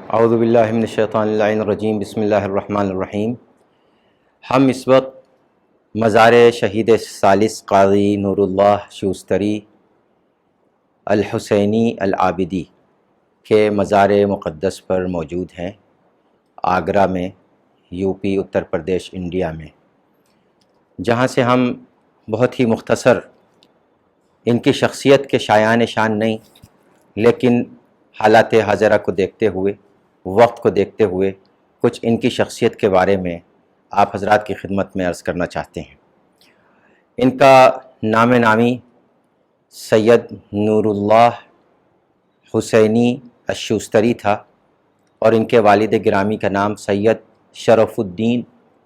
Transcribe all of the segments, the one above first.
اعوذ باللہ من الشیطان اللعین الرجیم، بسم اللہ الرحمن الرحیم۔ ہم اس وقت مزار شہید ثالث قاضی نور اللہ شوستری الحسینی العابدی کے مزار مقدس پر موجود ہیں، آگرہ میں، U P, Uttar Pradesh, India میں، جہاں سے ہم بہت ہی مختصر ان کی شخصیت کے شایان شان نہیں، لیکن حالات حاضرہ کو دیکھتے ہوئے، وقت کو دیکھتے ہوئے کچھ ان کی شخصیت کے بارے میں آپ حضرات کی خدمت میں عرض کرنا چاہتے ہیں۔ ان کا نام نامی سید نور اللہ حسینی الشوستری تھا، اور ان کے والد گرامی کا نام سید شرف الدین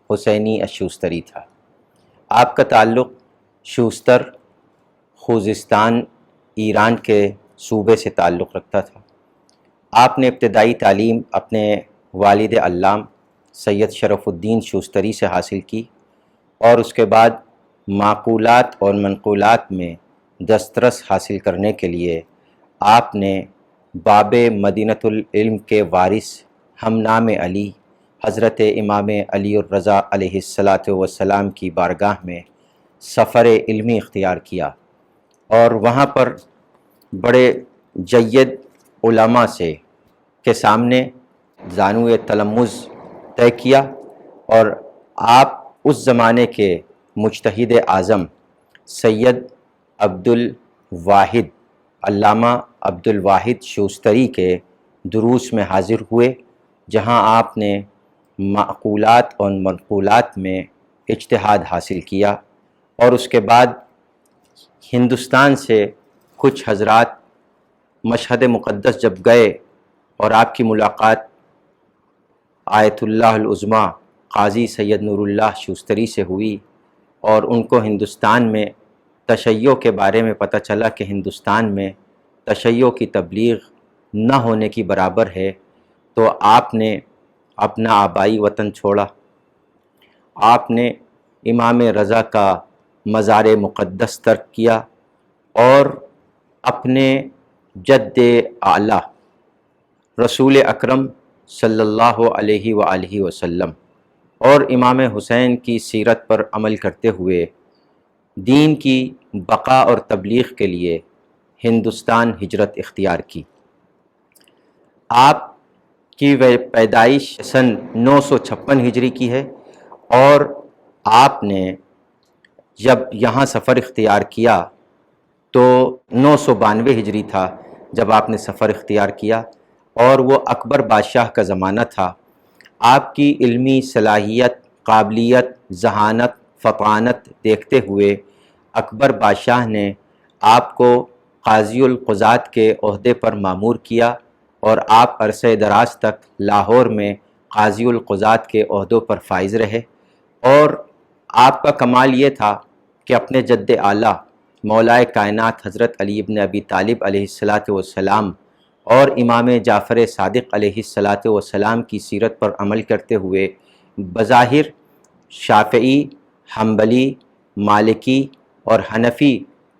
حسینی الشوستری تھا۔ آپ کا تعلق شوستر خوزستان ایران کے صوبے سے تعلق رکھتا تھا۔ آپ نے ابتدائی تعلیم اپنے والد علام سید شرف الدین شوستری سے حاصل کی، اور اس کے بعد معقولات اور منقولات میں دسترس حاصل کرنے کے لیے آپ نے باب مدینۃ العلم کے وارث ہم نام علی حضرت امام علی الرضا علیہ السلام کی بارگاہ میں سفر علمی اختیار کیا، اور وہاں پر بڑے جید علماء کے سامنے زانو تلمذ طے کیا، اور آپ اس زمانے کے مجتہد اعظم سید علامہ عبد الواحد شوستری کے دروس میں حاضر ہوئے، جہاں آپ نے معقولات اور منقولات میں اجتہاد حاصل کیا، اور اس کے بعد ہندوستان سے کچھ حضرات مشہد مقدس جب گئے اور آپ کی ملاقات آیت اللہ العظمیٰ قاضی سید نور اللہ شوستری سے ہوئی، اور ان کو ہندوستان میں تشیع کے بارے میں پتہ چلا کہ ہندوستان میں تشیع کی تبلیغ نہ ہونے کی برابر ہے، تو آپ نے اپنا آبائی وطن چھوڑا، آپ نے امام رضا کا مزار مقدس ترک کیا، اور اپنے جد اعلیٰ رسول اکرم صلی اللہ علیہ وآلہ وسلم اور امام حسین کی سیرت پر عمل کرتے ہوئے دین کی بقا اور تبلیغ کے لیے ہندوستان ہجرت اختیار کی۔ آپ کی پیدائش سن 956 ہجری کی ہے، اور آپ نے جب یہاں سفر اختیار کیا تو 992 ہجری تھا جب آپ نے سفر اختیار کیا، اور وہ اکبر بادشاہ کا زمانہ تھا۔ آپ کی علمی صلاحیت، قابلیت، ذہانت، فطانت دیکھتے ہوئے اکبر بادشاہ نے آپ کو قاضی القضات کے عہدے پر مامور کیا، اور آپ عرصہ دراز تک لاہور میں قاضی القضات کے عہدوں پر فائز رہے۔ اور آپ کا کمال یہ تھا کہ اپنے جد اعلیٰ مولائے کائنات حضرت علی ابن ابی طالب علیہ السلام اور امام جعفر صادق علیہ السلام کی سیرت پر عمل کرتے ہوئے بظاہر شافعی، حنبلی، مالکی اور حنفی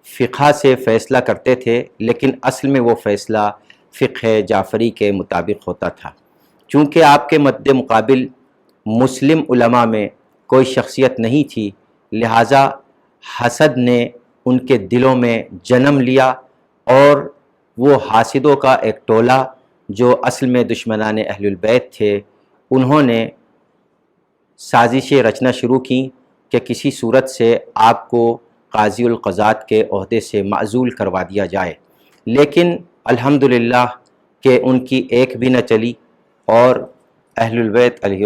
فقہ سے فیصلہ کرتے تھے، لیکن اصل میں وہ فیصلہ فقہ جعفری کے مطابق ہوتا تھا۔ چونکہ آپ کے مد مقابل مسلم علماء میں کوئی شخصیت نہیں تھی، لہٰذا حسد نے ان کے دلوں میں جنم لیا، اور وہ حاسدوں کا ایک ٹولہ جو اصل میں دشمنان اہل البیت تھے، انہوں نے سازشیں رچنا شروع کیں کہ کسی صورت سے آپ کو قاضی القضات کے عہدے سے معزول کروا دیا جائے، لیکن الحمدللہ کہ ان کی ایک بھی نہ چلی، اور اہل البیت علیہ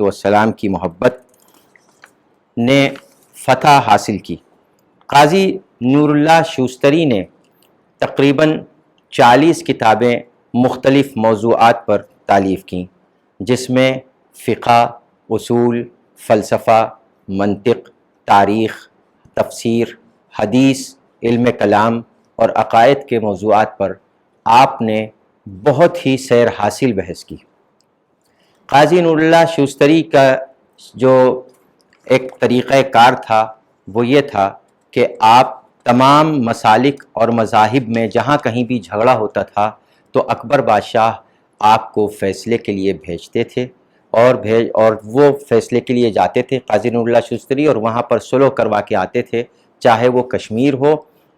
السلام کی محبت نے فتح حاصل کی۔ قاضی نور اللہ شوستری نے تقریباً 40 کتابیں مختلف موضوعات پر تالیف کیں، جس میں فقہ، اصول، فلسفہ، منطق، تاریخ، تفسیر، حدیث، علم کلام اور عقائد کے موضوعات پر آپ نے بہت ہی سیر حاصل بحث کی۔ قاضی نور اللہ شوستری کا جو ایک طریقہ کار تھا وہ یہ تھا کہ آپ تمام مسالک اور مذاہب میں جہاں کہیں بھی جھگڑا ہوتا تھا تو اکبر بادشاہ آپ کو فیصلے کے لیے بھیجتے تھے اور وہ فیصلے کے لیے جاتے تھے قاضی نور اللہ شوستری، اور وہاں پر صلح کروا کے آتے تھے، چاہے وہ کشمیر ہو،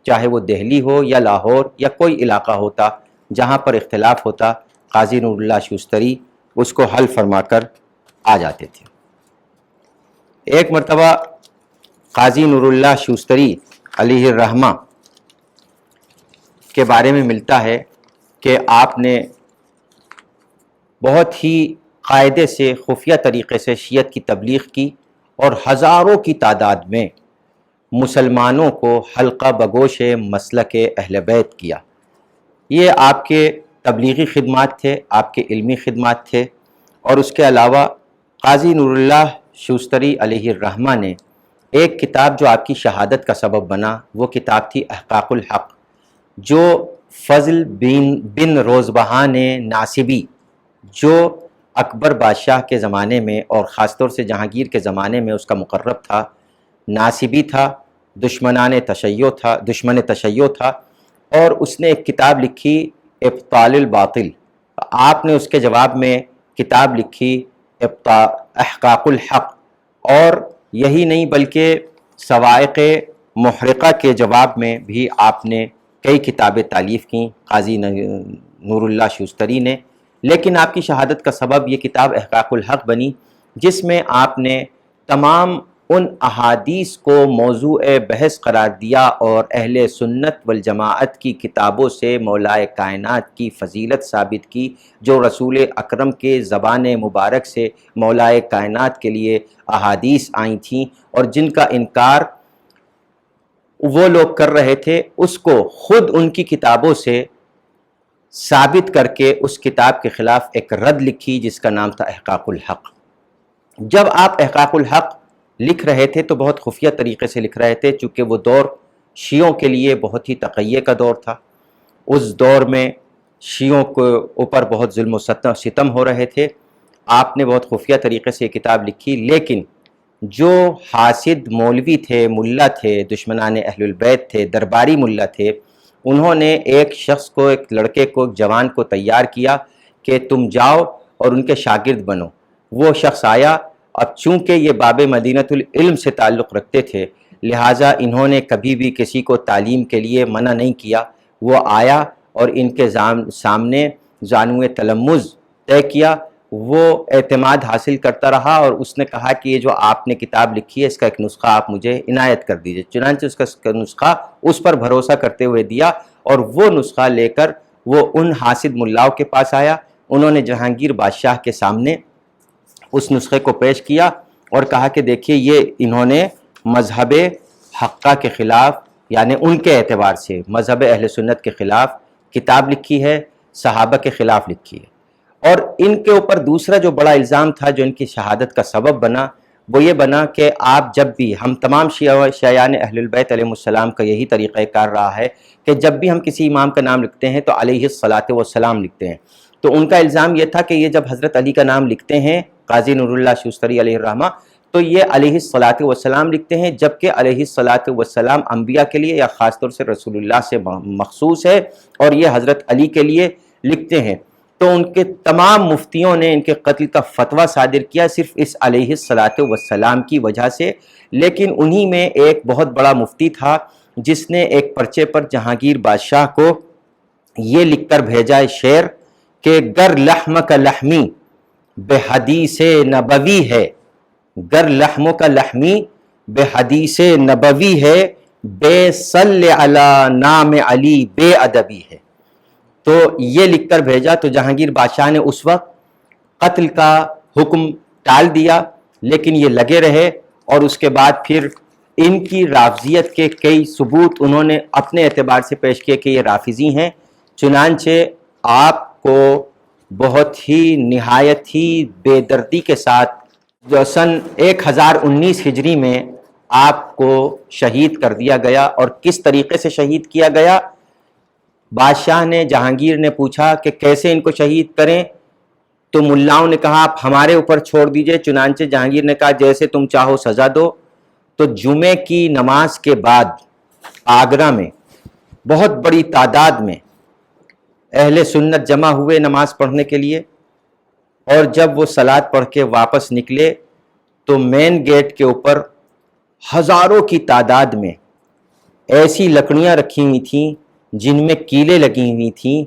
چاہے وہ دہلی ہو یا لاہور یا کوئی علاقہ ہوتا جہاں پر اختلاف ہوتا، قاضی نور اللہ شوستری اس کو حل فرما کر آ جاتے تھے۔ ایک مرتبہ قاضی نور اللہ شوستری علیہ الرحمہ کے بارے میں ملتا ہے کہ آپ نے بہت ہی قاعدے سے خفیہ طریقے سے شیعت کی تبلیغ کی اور ہزاروں کی تعداد میں مسلمانوں کو حلقہ بگوش مسلک اہل بیت کیا۔ یہ آپ کے تبلیغی خدمات تھے، آپ کے علمی خدمات تھے، اور اس کے علاوہ قاضی نور اللہ شوستری علیہ الرحمہ نے ایک کتاب جو آپ کی شہادت کا سبب بنا، وہ کتاب تھی احقاق الحق، جو فضل بن روزبہان ناصبی، جو اکبر بادشاہ کے زمانے میں اور خاص طور سے جہانگیر کے زمانے میں اس کا مقرب تھا، ناصبی تھا، دشمن تشیع تھا، اور اس نے ایک کتاب لکھی ابطال الباطل۔ آپ نے اس کے جواب میں کتاب لکھی احقاق الحق، اور یہی نہیں بلکہ صواعق محرقہ کے جواب میں بھی آپ نے کئی کتابیں تالیف کیں قاضی نور اللہ شوستری نے، لیکن آپ کی شہادت کا سبب یہ کتاب احقاق الحق بنی، جس میں آپ نے تمام ان احادیث کو موضوع بحث قرار دیا اور اہل سنت والجماعت کی کتابوں سے مولائے کائنات کی فضیلت ثابت کی، جو رسول اکرم کے زبان مبارک سے مولائے کائنات کے لیے احادیث آئی تھیں، اور جن کا انکار وہ لوگ کر رہے تھے، اس کو خود ان کی کتابوں سے ثابت کر کے اس کتاب کے خلاف ایک رد لکھی جس کا نام تھا احقاق الحق۔ جب آپ احقاق الحق لکھ رہے تھے تو بہت خفیہ طریقے سے لکھ رہے تھے، چونکہ وہ دور شیعوں کے لیے بہت ہی تقیہ کا دور تھا۔ اس دور میں شیعوں کے اوپر بہت ظلم و ستم ہو رہے تھے۔ آپ نے بہت خفیہ طریقے سے یہ کتاب لکھی، لیکن جو حاسد مولوی تھے، ملا تھے، دشمنان اہل البیت تھے، درباری ملا تھے، انہوں نے ایک شخص کو، ایک لڑکے کو، ایک جوان کو تیار کیا کہ تم جاؤ اور ان کے شاگرد بنو۔ وہ شخص آیا، اب چونکہ یہ باب مدینۃ العلم سے تعلق رکھتے تھے، لہٰذا انہوں نے کبھی بھی کسی کو تعلیم کے لیے منع نہیں کیا۔ وہ آیا اور ان کے سامنے زانوِ تلمذ طے کیا، وہ اعتماد حاصل کرتا رہا، اور اس نے کہا کہ یہ جو آپ نے کتاب لکھی ہے اس کا ایک نسخہ آپ مجھے عنایت کر دیجئے۔ چنانچہ اس کا نسخہ اس پر بھروسہ کرتے ہوئے دیا، اور وہ نسخہ لے کر وہ ان حاسد ملاؤں کے پاس آیا۔ انہوں نے جہانگیر بادشاہ کے سامنے اس نسخے کو پیش کیا اور کہا کہ دیکھیے، یہ انہوں نے مذہب حقہ کے خلاف، یعنی ان کے اعتبار سے مذہب اہل سنت کے خلاف کتاب لکھی ہے، صحابہ کے خلاف لکھی ہے۔ اور ان کے اوپر دوسرا جو بڑا الزام تھا جو ان کی شہادت کا سبب بنا، وہ یہ بنا کہ آپ جب بھی، ہم تمام شیعان اہل البیت علیہ السلام کا یہی طریقہ کار رہا ہے کہ جب بھی ہم کسی امام کا نام لکھتے ہیں تو علیہ الصلاۃ والسلام لکھتے ہیں۔ تو ان کا الزام یہ تھا کہ یہ جب حضرت علی کا نام لکھتے ہیں قاضی نور اللہ شوستری علیہ الرحمہ، تو یہ علیہ الصلاۃ والسلام لکھتے ہیں، جبکہ علیہ الصلاۃ والسلام انبیاء کے لیے یا خاص طور سے رسول اللہ سے مخصوص ہے، اور یہ حضرت علی کے لیے لکھتے ہیں۔ تو ان کے تمام مفتیوں نے ان کے قتل کا فتویٰ صادر کیا صرف اس علیہ الصلاۃ والسلام کی وجہ سے۔ لیکن انہی میں ایک بہت بڑا مفتی تھا جس نے ایک پرچے پر جہانگیر بادشاہ کو یہ لکھ کر بھیجا شعر کہ گر لحم کا لحمی بے حدیث نبوی ہے، گر لحم کا لحمی بے حدیث نبوی ہے، بے صلی علی نام علی بے ادبی ہے۔ تو یہ لکھ کر بھیجا، تو جہانگیر بادشاہ نے اس وقت قتل کا حکم ٹال دیا، لیکن یہ لگے رہے، اور اس کے بعد پھر ان کی رافضیت کے کئی ثبوت انہوں نے اپنے اعتبار سے پیش کیے کہ یہ رافضی ہیں۔ چنانچہ آپ کو بہت ہی نہایت ہی بے دردی کے ساتھ جو سن 1019 ہجری میں آپ کو شہید کر دیا گیا۔ اور کس طریقے سے شہید کیا گیا؟ بادشاہ نے، جہانگیر نے پوچھا کہ کیسے ان کو شہید کریں، تو ملاؤں نے کہا آپ ہمارے اوپر چھوڑ دیجئے۔ چنانچہ جہانگیر نے کہا جیسے تم چاہو سزا دو۔ تو جمعے کی نماز کے بعد آگرہ میں بہت بڑی تعداد میں اہل سنت جمع ہوئے نماز پڑھنے کے لیے، اور جب وہ صلاۃ پڑھ کے واپس نکلے تو مین گیٹ کے اوپر ہزاروں کی تعداد میں ایسی لکڑیاں رکھی ہوئی تھیں جن میں کیلیں لگی ہوئی تھیں،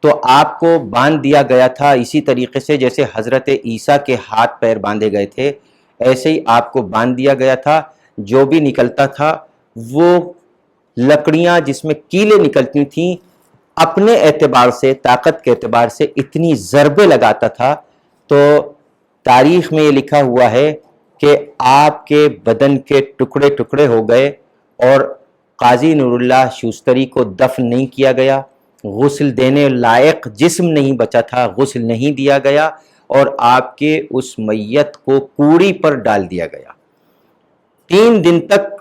تو آپ کو باندھ دیا گیا تھا اسی طریقے سے جیسے حضرت عیسیٰ کے ہاتھ پیر باندھے گئے تھے، ایسے ہی آپ کو باندھ دیا گیا تھا۔ جو بھی نکلتا تھا وہ لکڑیاں جس میں کیلیں نکلتی تھیں اپنے اعتبار سے، طاقت کے اعتبار سے اتنی ضربیں لگاتا تھا، تو تاریخ میں یہ لکھا ہوا ہے کہ آپ کے بدن کے ٹکڑے ٹکڑے ہو گئے، اور قاضی نور اللہ شوستری کو دفن نہیں کیا گیا، غسل دینے لائق جسم نہیں بچا تھا، غسل نہیں دیا گیا، اور آپ کے اس میت کو کوڑی پر ڈال دیا گیا۔ 3 دن تک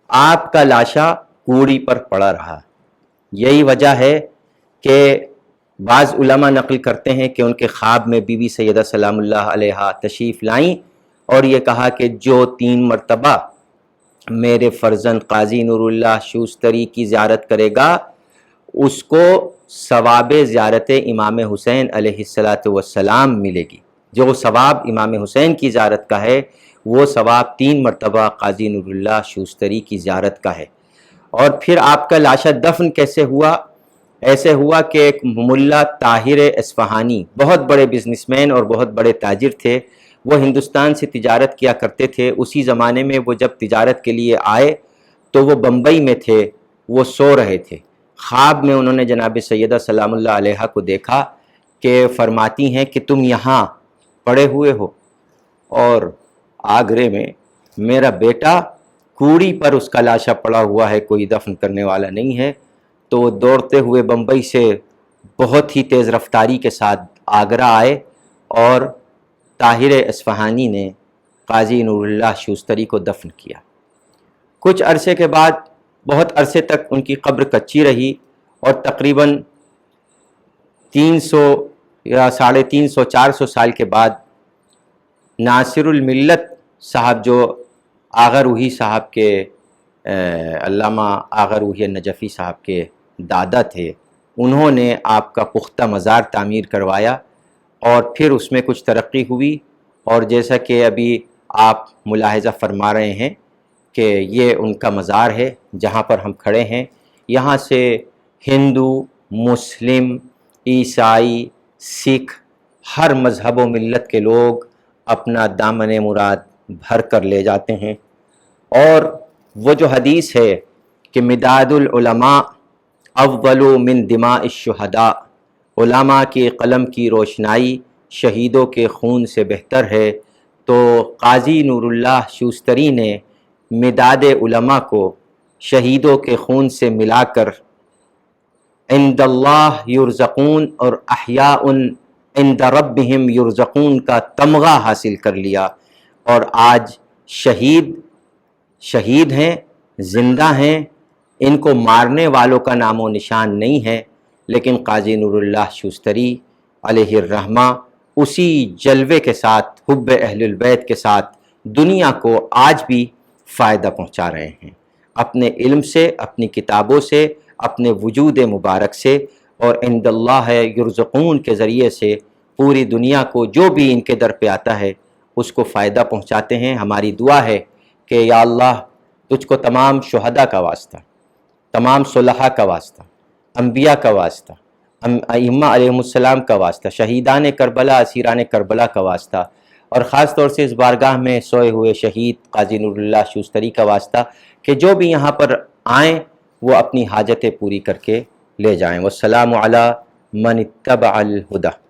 آپ کا لاشا کوڑی پر پڑا رہا۔ یہی وجہ ہے کہ بعض علماء نقل کرتے ہیں کہ ان کے خواب میں بی بی سیدہ سلام اللہ علیہا تشریف لائیں اور یہ کہا کہ جو 3 مرتبہ میرے فرزند قاضی نور اللہ شوستری کی زیارت کرے گا اس کو ثواب زیارت امام حسین علیہ السلام ملے گی۔ جو ثواب امام حسین کی زیارت کا ہے وہ ثواب 3 مرتبہ قاضی نور اللہ شوستری کی زیارت کا ہے۔ اور پھر آپ کا لاشا دفن کیسے ہوا؟ ایسے ہوا کہ ایک ملا طاہر اصفہانی، بہت بڑے بزنس مین اور بہت بڑے تاجر تھے، وہ ہندوستان سے تجارت کیا کرتے تھے۔ اسی زمانے میں وہ جب تجارت کے لیے آئے تو وہ بمبئی میں تھے، وہ سو رہے تھے۔ خواب میں انہوں نے جناب سیدہ سلام اللہ علیہا کو دیکھا کہ فرماتی ہیں کہ تم یہاں پڑے ہوئے ہو اور آگرے میں میرا بیٹا کوڑی پر اس کا لاشا پڑا ہوا ہے، کوئی دفن کرنے والا نہیں ہے۔ تو وہ دوڑتے ہوئے بمبئی سے بہت ہی تیز رفتاری کے ساتھ آگرہ آئے اور طاہر اصفہانی نے قاضی نور اللہ شوستری کو دفن کیا۔ کچھ عرصے کے بعد، بہت عرصے تک ان کی قبر کچی رہی، اور تقریباً 300 یا 350 400 سال کے بعد ناصر الملت صاحب، جو آغا روحی صاحب کے علامہ آغا روحی نجفی صاحب کے دادا تھے، انہوں نے آپ کا پختہ مزار تعمیر کروایا، اور پھر اس میں کچھ ترقی ہوئی، اور جیسا کہ ابھی آپ ملاحظہ فرما رہے ہیں کہ یہ ان کا مزار ہے جہاں پر ہم کھڑے ہیں۔ یہاں سے ہندو، مسلم، عیسائی، سکھ، ہر مذہب و ملت کے لوگ اپنا دامن مراد بھر کر لے جاتے ہیں۔ اور وہ جو حدیث ہے کہ مداد العلماء اول من دماء الشہداء، علماء کے قلم کی روشنائی شہیدوں کے خون سے بہتر ہے، تو قاضی نور اللہ شوستری نے مداد علماء کو شہیدوں کے خون سے ملا کر عند اللہ یرزقون اور احیاء عند ربہم یرزقون کا تمغہ حاصل کر لیا، اور آج شہید ہیں، زندہ ہیں، ان کو مارنے والوں کا نام و نشان نہیں ہے، لیکن قاضی نور اللہ شوستری علیہ الرحمہ اسی جلوے کے ساتھ، حب اہل البیت کے ساتھ دنیا کو آج بھی فائدہ پہنچا رہے ہیں، اپنے علم سے، اپنی کتابوں سے، اپنے وجود مبارک سے، اور عند اللہ یرزقون کے ذریعے سے پوری دنیا کو جو بھی ان کے در پہ آتا ہے اس کو فائدہ پہنچاتے ہیں۔ ہماری دعا ہے کہ یا اللہ تجھ کو تمام شہداء کا واسطہ، تمام صلحاء کا واسطہ، انبیاء کا واسطہ، ائمہ علیہم السلام کا واسطہ، شہیدان کربلا، اسیران کربلا کا واسطہ، اور خاص طور سے اس بارگاہ میں سوئے ہوئے شہید قاضی نور اللہ شوستری کا واسطہ کہ جو بھی یہاں پر آئیں وہ اپنی حاجتیں پوری کر کے لے جائیں۔ والسلام علی من اتبع الہدی۔